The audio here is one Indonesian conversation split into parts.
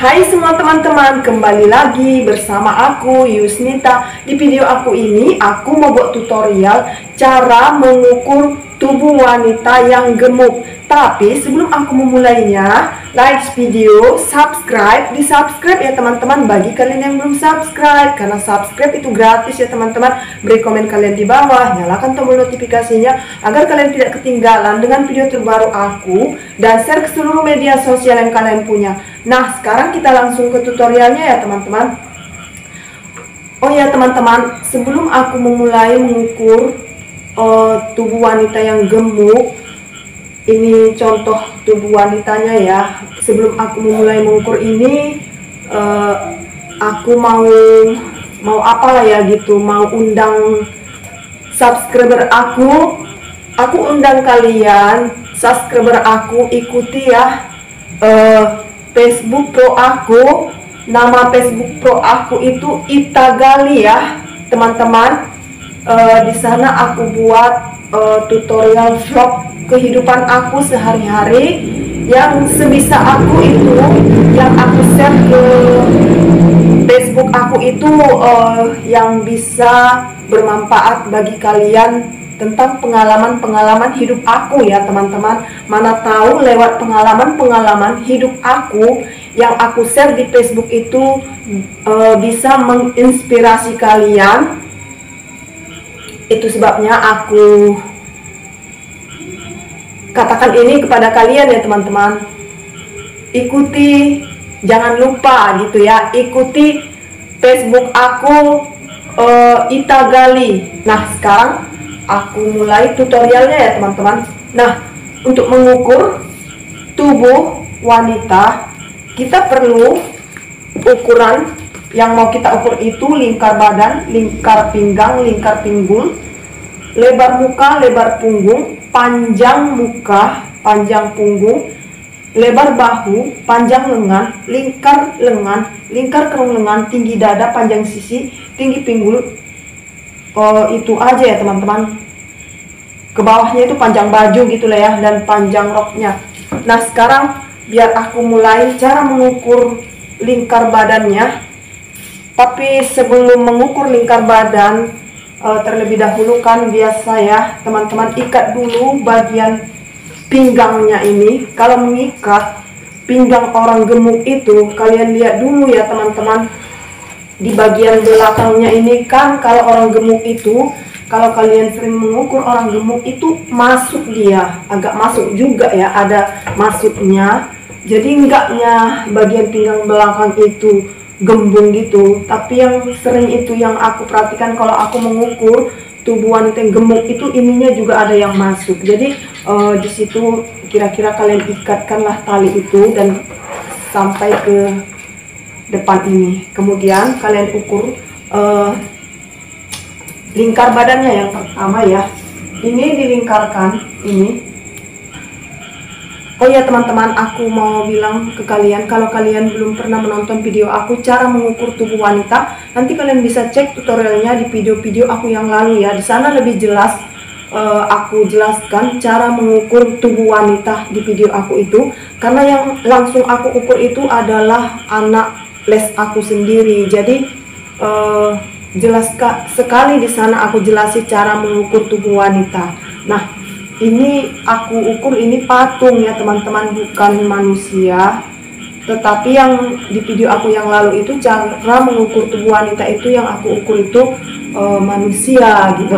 Hai semua teman-teman, kembali lagi bersama aku Yusnita. Di video aku ini aku mau buat tutorial cara mengukur tubuh wanita yang gemuk. Tapi sebelum aku memulainya, like video, subscribe, di-subscribe ya teman-teman bagi kalian yang belum subscribe. Karena subscribe itu gratis ya teman-teman. Beri komen kalian di bawah, nyalakan tombol notifikasinya agar kalian tidak ketinggalan dengan video terbaru aku, dan share ke seluruh media sosial yang kalian punya. Nah, sekarang kita langsung ke tutorialnya ya teman-teman. Oh ya teman-teman, sebelum aku memulai mengukur tubuh wanita yang gemuk, ini contoh tubuh wanitanya ya. Sebelum aku memulai mengukur ini, aku mau apa ya gitu, mau undang subscriber aku undang kalian subscriber aku, ikuti ya Facebook Pro aku. Nama Facebook Pro aku itu Ita Gali ya teman-teman. Di sana aku buat tutorial vlog kehidupan aku sehari-hari yang sebisa aku itu, yang aku share ke Facebook aku itu yang bisa bermanfaat bagi kalian tentang pengalaman-pengalaman hidup aku ya teman-teman. Mana tahu lewat pengalaman-pengalaman hidup aku yang aku share di Facebook itu bisa menginspirasi kalian. Itu sebabnya aku katakan ini kepada kalian ya teman-teman. Ikuti, jangan lupa gitu ya, ikuti Facebook aku Ita Gali. Nah, sekarang aku mulai tutorialnya ya teman-teman. Nah, untuk mengukur tubuh wanita, kita perlu ukuran. Yang mau kita ukur itu lingkar badan, lingkar pinggang, lingkar pinggul, lebar muka, lebar punggung, panjang muka, panjang punggung, lebar bahu, panjang lengan, lingkar lengan, lingkar kerong lengan, tinggi dada, panjang sisi, tinggi pinggul. Itu aja ya teman-teman. Ke bawahnya itu panjang baju gitu lah ya, dan panjang roknya. Nah, sekarang biar aku mulai cara mengukur lingkar badannya. Tapi sebelum mengukur lingkar badan, terlebih dahulu kan biasa ya teman-teman, ikat dulu bagian pinggangnya ini. Kalau mengikat pinggang orang gemuk itu, kalian lihat dulu ya teman-teman, di bagian belakangnya ini kan, kalau orang gemuk itu, kalau kalian sering mengukur orang gemuk itu masuk, dia agak masuk juga ya, ada masuknya. Jadi enggaknya bagian pinggang belakang itu gembung gitu. Tapi yang sering itu yang aku perhatikan kalau aku mengukur tubuh wanita yang gemuk itu, ininya juga ada yang masuk. Jadi di situ kira-kira kalian ikatkanlah tali itu dan sampai ke depan ini. Kemudian kalian ukur lingkar badannya yang pertama ya. Ini dilingkarkan ini. Oh ya teman-teman, aku mau bilang ke kalian, kalau kalian belum pernah menonton video aku cara mengukur tubuh wanita, nanti kalian bisa cek tutorialnya di video-video aku yang lalu ya. Di sana lebih jelas aku jelaskan cara mengukur tubuh wanita di video aku itu. Karena yang langsung aku ukur itu adalah anak les aku sendiri. Jadi jelas sekali di sana aku jelasin cara mengukur tubuh wanita. Nah, ini aku ukur, ini patung ya teman-teman, bukan manusia. Tetapi yang di video aku yang lalu itu cara mengukur tubuh wanita itu, yang aku ukur itu manusia gitu.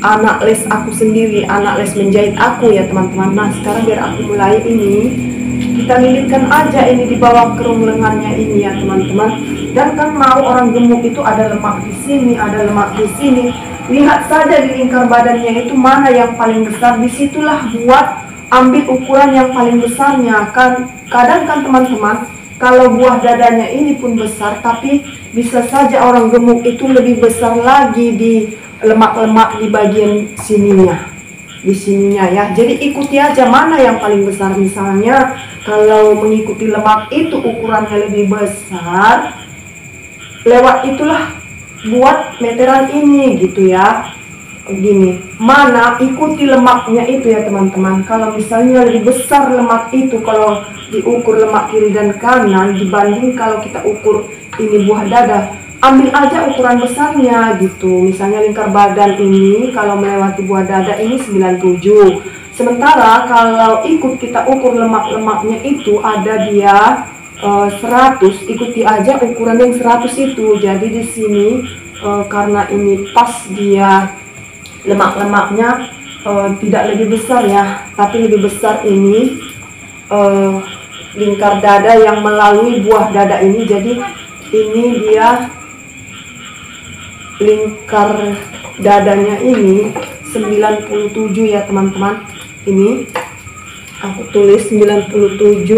Anak les aku sendiri, anak les menjahit aku ya teman-teman. Nah, sekarang biar aku mulai ini, kita lilitkan aja ini di bawah kerung lengannya ini ya teman-teman. Dan kan mau orang gemuk itu ada lemak di sini, ada lemak di sini. Lihat saja di lingkar badannya itu mana yang paling besar, disitulah buat ambil ukuran yang paling besarnya. Kadang kan teman-teman, kalau buah dadanya ini pun besar, tapi bisa saja orang gemuk itu lebih besar lagi di lemak-lemak di bagian sininya, di sininya ya. Jadi ikuti aja mana yang paling besar. Misalnya kalau mengikuti lemak itu ukurannya lebih besar, lewat itulah buat meteran ini gitu ya. gini, mana ikuti lemaknya itu ya teman-teman. Kalau misalnya lebih besar lemak itu kalau diukur lemak kiri dan kanan dibanding kalau kita ukur ini buah dada, ambil aja ukuran besarnya gitu. Misalnya lingkar badan ini kalau melewati buah dada ini 97. Sementara kalau ikut kita ukur lemak-lemaknya itu ada dia 100, ikuti aja ukuran yang 100 itu. Jadi di sini karena ini pas dia lemak-lemaknya tidak lebih besar ya, tapi lebih besar ini lingkar dada yang melalui buah dada ini. Jadi ini dia lingkar dadanya ini 97 ya teman-teman. Ini aku tulis 97.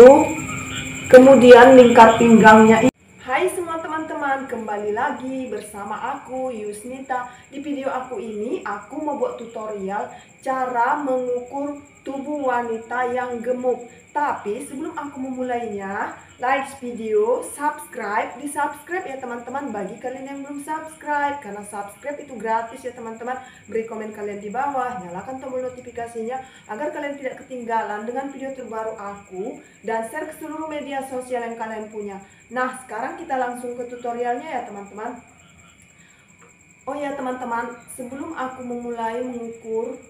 Kemudian lingkar pinggangnya ini. Hai semua teman-teman, kembali lagi bersama aku Yusnita. Di video aku ini aku mau buat tutorial cara mengukur tubuh wanita yang gemuk. Tapi sebelum aku memulainya, like video, subscribe, di subscribe ya teman-teman bagi kalian yang belum subscribe. Karena subscribe itu gratis ya teman-teman. Beri komen kalian di bawah, nyalakan tombol notifikasinya agar kalian tidak ketinggalan dengan video terbaru aku. Dan share ke seluruh media sosial yang kalian punya. Nah, sekarang kita langsung ke tutorialnya ya teman-teman. Oh ya teman-teman, sebelum aku memulai mengukur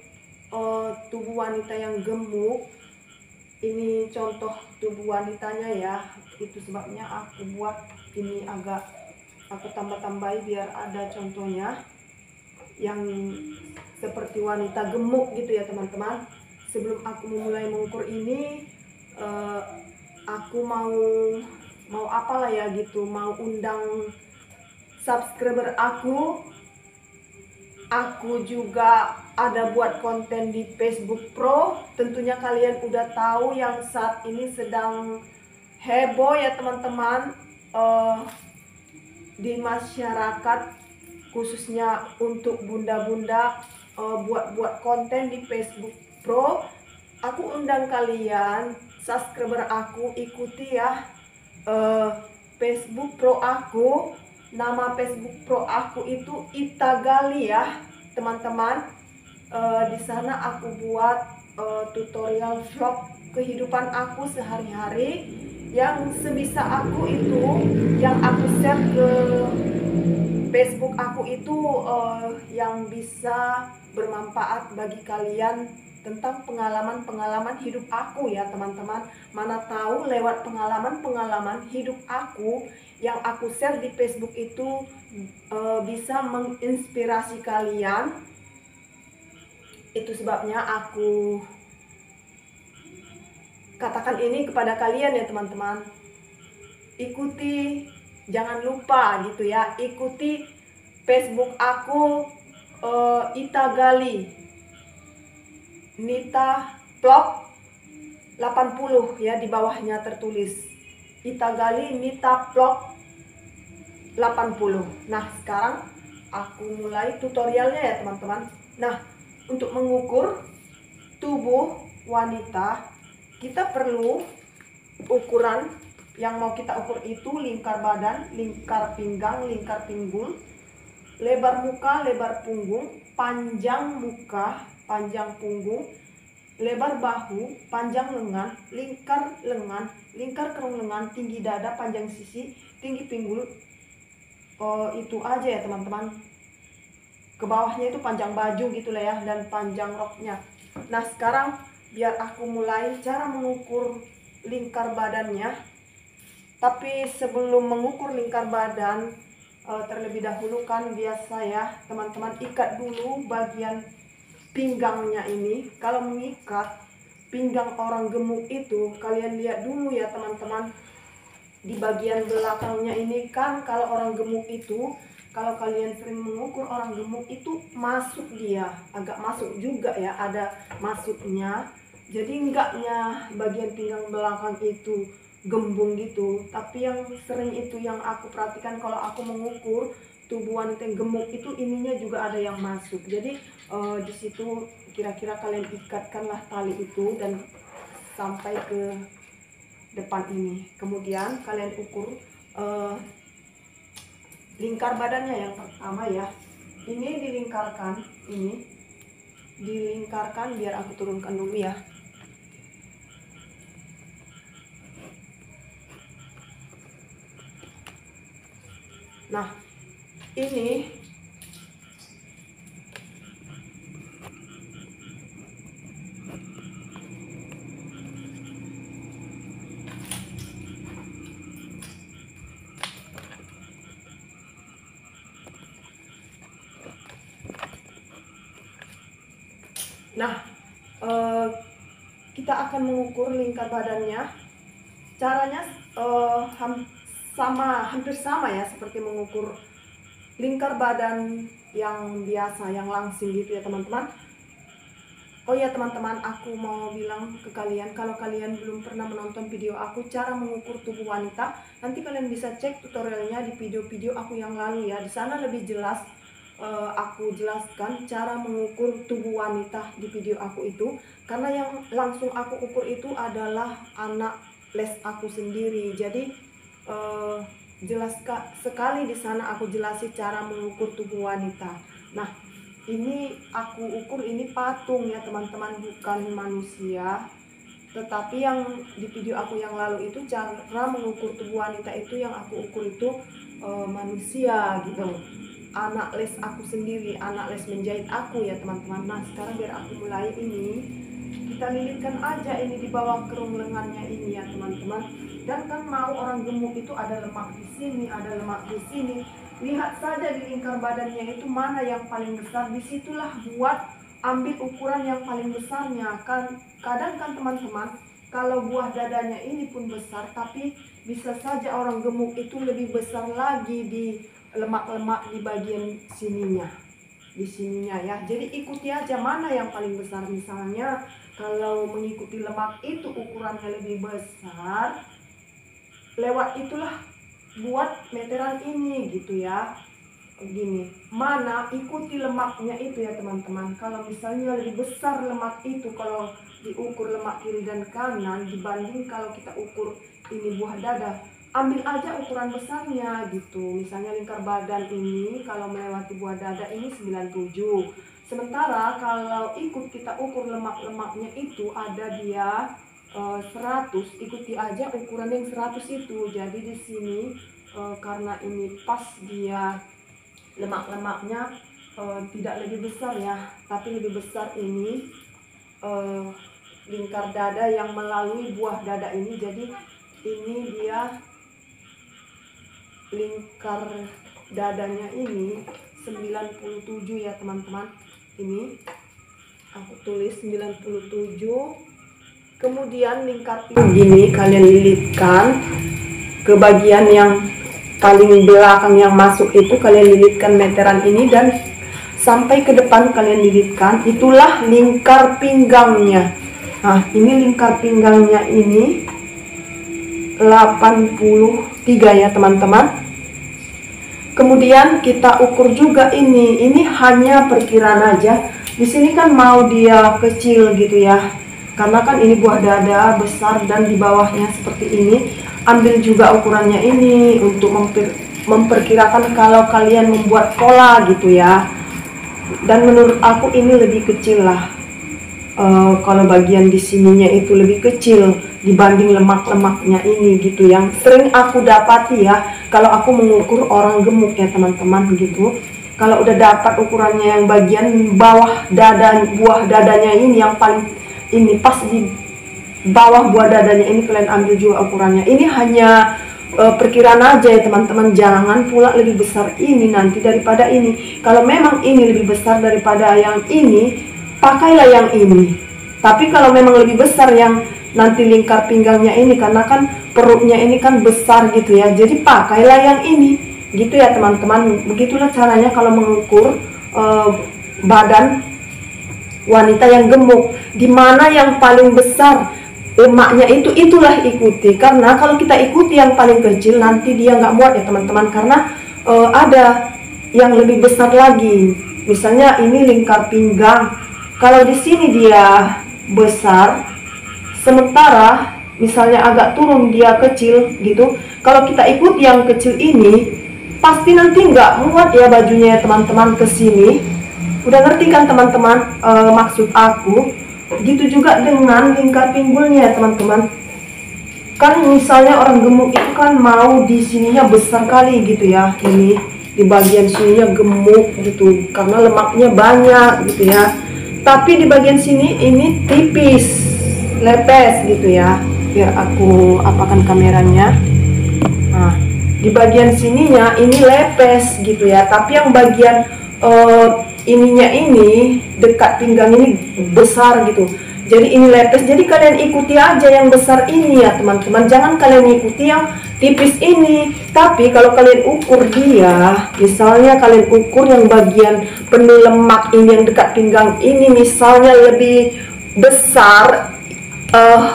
tubuh wanita yang gemuk, ini contoh tubuh wanitanya ya. Itu sebabnya aku buat ini agak aku tambah-tambahi biar ada contohnya yang seperti wanita gemuk gitu ya teman-teman. Sebelum aku memulai mengukur ini, aku mau apalah ya gitu, mau undang subscriber aku juga ada buat konten di Facebook Pro. Tentunya kalian udah tahu yang saat ini sedang heboh ya teman-teman di masyarakat, khususnya untuk bunda-bunda buat konten di Facebook Pro. Aku undang kalian subscriber aku ikuti ya Facebook Pro aku. Nama Facebook Pro aku itu Ita Gali ya teman-teman. Di sana aku buat tutorial vlog kehidupan aku sehari-hari yang sebisa aku itu, yang aku share ke Facebook aku itu yang bisa bermanfaat bagi kalian tentang pengalaman-pengalaman hidup aku ya teman-teman. Mana tahu lewat pengalaman-pengalaman hidup aku yang aku share di Facebook itu bisa menginspirasi kalian. Itu sebabnya aku katakan ini kepada kalian ya teman-teman. Ikuti, jangan lupa gitu ya, ikuti Facebook aku Ita Gali Nita Vlog 80 ya, di bawahnya tertulis Ita Gali Nita Vlog 80. Nah, sekarang aku mulai tutorialnya ya teman-teman. Nah, untuk mengukur tubuh wanita, kita perlu ukuran yang mau kita ukur itu lingkar badan, lingkar pinggang, lingkar pinggul, lebar muka, lebar punggung, panjang muka, panjang punggung, lebar bahu, panjang lengan, lingkar kerong lengan, tinggi dada, panjang sisi, tinggi pinggul. Itu aja ya teman-teman. Ke bawahnya itu panjang baju gitulah ya, dan panjang roknya. Nah, sekarang biar aku mulai cara mengukur lingkar badannya. Tapi sebelum mengukur lingkar badan, terlebih dahulu kan biasa ya teman-teman, ikat dulu bagian pinggangnya ini. Kalau mengikat pinggang orang gemuk itu, kalian lihat dulu ya teman-teman, di bagian belakangnya ini kan, kalau orang gemuk itu, kalau kalian sering mengukur orang gemuk itu masuk, dia agak masuk juga ya, ada masuknya. Jadi enggaknya bagian pinggang belakang itu gembung gitu. Tapi yang sering itu yang aku perhatikan kalau aku mengukur tubuh wanita yang gemuk itu, ininya juga ada yang masuk. Jadi di situ kira-kira kalian ikatkanlah tali itu dan sampai ke depan ini. Kemudian kalian ukur lingkar badannya yang pertama ya. ini dilingkarkan, ini dilingkarkan, biar aku turunkan dulu ya. Nah, ini kita akan mengukur lingkar badannya. Caranya hampir sama ya, seperti mengukur lingkar badan yang biasa, yang langsing gitu ya teman-teman. Oh ya teman-teman, aku mau bilang ke kalian, kalau kalian belum pernah menonton video aku cara mengukur tubuh wanita, nanti kalian bisa cek tutorialnya di video-video aku yang lalu ya. Di sana lebih jelas aku jelaskan cara mengukur tubuh wanita di video aku itu, karena yang langsung aku ukur itu adalah anak les aku sendiri. Jadi jelas sekali di sana aku jelasin cara mengukur tubuh wanita. Nah, ini aku ukur, ini patung ya teman-teman, bukan manusia. Tetapi yang di video aku yang lalu itu cara mengukur tubuh wanita itu yang aku ukur itu manusia gitu. Anak les aku sendiri, anak les menjahit aku ya teman-teman. Nah, sekarang biar aku mulai ini, kita lilitkan aja ini di bawah kerung lengannya ini ya teman-teman. Dan kan mau orang gemuk itu ada lemak di sini, ada lemak di sini. Lihat saja di lingkar badannya itu mana yang paling besar, disitulah buat ambil ukuran yang paling besarnya. Kadang kan teman-teman, kalau buah dadanya ini pun besar, tapi bisa saja orang gemuk itu lebih besar lagi di lemak-lemak di bagian sininya, di sininya ya. Jadi ikuti aja mana yang paling besar. Misalnya kalau mengikuti lemak itu ukurannya lebih besar, lewat itulah buat meteran ini gitu ya. Gini, mana ikuti lemaknya itu ya teman-teman. Kalau misalnya lebih besar lemak itu, kalau diukur lemak kiri dan kanan dibanding kalau kita ukur ini buah dada, ambil aja ukuran besarnya gitu. Misalnya lingkar badan ini kalau melewati buah dada ini 97. Sementara kalau ikut kita ukur lemak-lemaknya itu ada dia 100, ikuti aja ukuran yang 100 itu. Jadi di sini karena ini pas dia lemak-lemaknya tidak lebih besar ya, tapi lebih besar ini lingkar dada yang melalui buah dada ini. Jadi ini dia lingkar dadanya ini 97 ya teman-teman. Ini aku tulis 97. Kemudian lingkar ini kalian lilitkan ke bagian yang paling belakang yang masuk itu, kalian lilitkan meteran ini dan sampai ke depan kalian lilitkan, itulah lingkar pinggangnya. Nah, ini lingkar pinggangnya ini 83 ya teman-teman. Kemudian kita ukur juga ini hanya perkiraan aja. Di sini kan mau dia kecil gitu ya, karena kan ini buah dada besar dan di bawahnya seperti ini. Ambil juga ukurannya ini untuk memperkirakan kalau kalian membuat pola gitu ya. Dan menurut aku ini lebih kecil lah. Kalau bagian di sininya itu lebih kecil dibanding lemak-lemaknya ini gitu, yang sering aku dapati ya kalau aku mengukur orang gemuk ya teman-teman gitu. Kalau udah dapat ukurannya yang bagian bawah dada, buah dadanya ini yang paling ini pas di bawah buah dadanya ini, kalian ambil juga ukurannya. Ini hanya perkiraan aja ya teman-teman, jangan pula lebih besar ini nanti daripada ini. Kalau memang ini lebih besar daripada yang ini, pakailah yang ini. Tapi kalau memang lebih besar yang nanti lingkar pinggangnya ini, karena kan perutnya ini kan besar gitu ya, jadi pakailah yang ini gitu ya teman-teman. Begitulah caranya kalau mengukur badan wanita yang gemuk. Dimana yang paling besar lemaknya itu, itulah ikuti. Karena kalau kita ikuti yang paling kecil, nanti dia nggak muat ya teman-teman, karena ada yang lebih besar lagi. Misalnya ini lingkar pinggang, kalau di sini dia besar, sementara misalnya agak turun dia kecil gitu. Kalau kita ikut yang kecil ini, pasti nanti nggak muat ya bajunya ya teman-teman ke sini. Udah ngerti kan teman-teman maksud aku? Gitu juga dengan lingkar pinggulnya ya teman-teman. Kan misalnya orang gemuk itu kan mau di sininya besar kali gitu ya, ini di bagian sininya gemuk gitu karena lemaknya banyak gitu ya. Tapi di bagian sini ini tipis, lepes gitu ya. Biar aku apakan kameranya. Nah, di bagian sininya ini lepes gitu ya. Tapi yang bagian ininya ini dekat pinggang ini besar gitu. Jadi ini lepes. Jadi kalian ikuti aja yang besar ini ya teman-teman. Jangan kalian ikuti yang tipis ini. Tapi kalau kalian ukur dia, misalnya kalian ukur yang bagian penuh lemak ini yang dekat pinggang ini misalnya lebih besar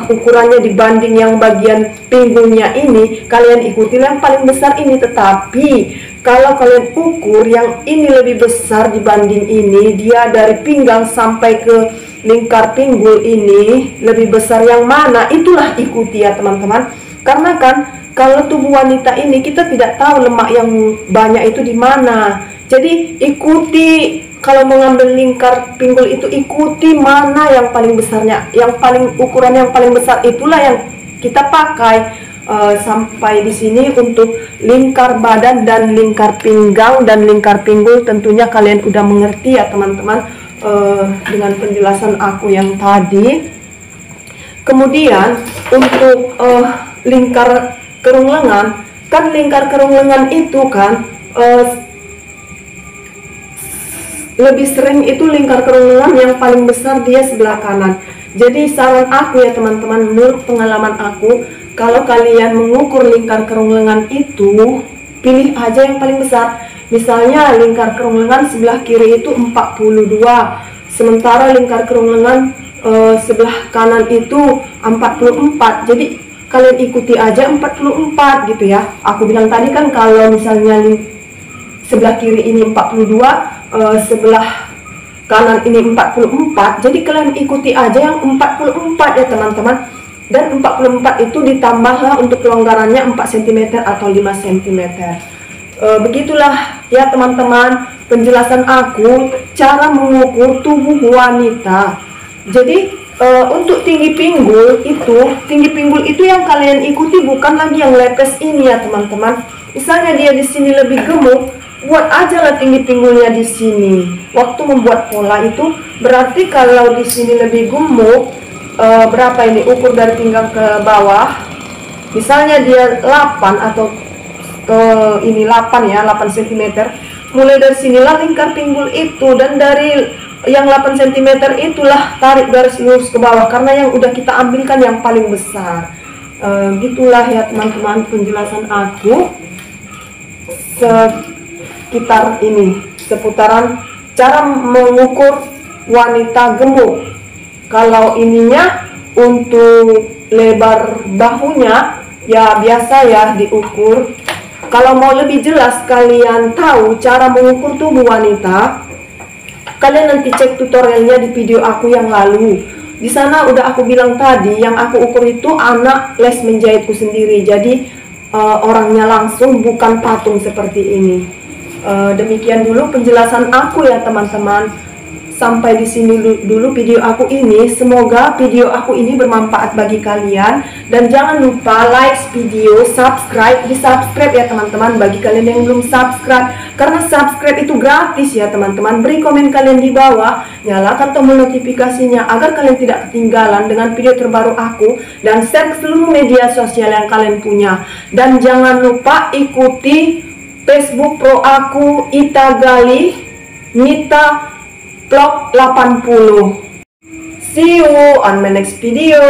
ukurannya dibanding yang bagian pinggulnya ini, kalian ikuti yang paling besar ini. Tetapi kalau kalian ukur yang ini lebih besar dibanding ini, dia dari pinggang sampai ke lingkar pinggul ini lebih besar yang mana, itulah ikuti ya teman-teman. Karena kan kalau tubuh wanita ini kita tidak tahu lemak yang banyak itu di mana. Jadi ikuti, kalau mengambil lingkar pinggul itu ikuti mana yang paling besarnya, yang paling ukuran yang paling besar itulah yang kita pakai. Sampai di sini untuk lingkar badan dan lingkar pinggang dan lingkar pinggul tentunya kalian udah mengerti ya teman-teman dengan penjelasan aku yang tadi. Kemudian untuk lingkar kerung lengan, kan lingkar kerung lengan itu kan lebih sering itu lingkar kerung lengan yang paling besar dia sebelah kanan. Jadi saran aku ya teman-teman, menurut pengalaman aku, kalau kalian mengukur lingkar kerung lengan itu, pilih aja yang paling besar. Misalnya lingkar kerung lengan sebelah kiri itu 42, sementara lingkar kerung lengan sebelah kanan itu 44. Jadi kalian ikuti aja 44 gitu ya. Aku bilang tadi kan kalau misalnya sebelah kiri ini 42, sebelah kanan ini 44. Jadi kalian ikuti aja yang 44 ya teman-teman. Dan 44 itu ditambahlah untuk kelonggarannya 4 cm atau 5 cm. Begitulah ya teman-teman penjelasan aku cara mengukur tubuh wanita. Jadi untuk tinggi pinggul itu yang kalian ikuti bukan lagi yang lepes ini ya teman-teman. Misalnya dia di sini lebih gemuk, buat aja lah tinggi pinggulnya di sini. Waktu membuat pola itu berarti kalau di sini lebih gemuk, berapa ini ukur dari pinggang ke bawah, misalnya dia 8 atau ini 8 ya, 8 cm. Mulai dari sinilah lingkar pinggul itu, dan dari yang 8 cm itulah tarik garis lurus ke bawah karena yang udah kita ambilkan yang paling besar. Gitulah ya teman-teman penjelasan aku sekitar ini, seputaran cara mengukur wanita gemuk. Kalau ininya untuk lebar bahunya ya biasa ya diukur. Kalau mau lebih jelas kalian tahu cara mengukur tubuh wanita, kalian nanti cek tutorialnya di video aku yang lalu. Di sana udah aku bilang tadi, yang aku ukur itu anak les menjahitku sendiri. Jadi orangnya langsung, bukan patung seperti ini. Demikian dulu penjelasan aku ya teman-teman. Sampai di sini dulu video aku ini. Semoga video aku ini bermanfaat bagi kalian, dan jangan lupa like video, subscribe, di-subscribe ya teman-teman bagi kalian yang belum subscribe, karena subscribe itu gratis ya teman-teman. Beri komen kalian di bawah, nyalakan tombol notifikasinya agar kalian tidak ketinggalan dengan video terbaru aku, dan share ke seluruh media sosial yang kalian punya. Dan jangan lupa ikuti Facebook pro aku Ita Gali Nita Vlog 80. See you on my next video.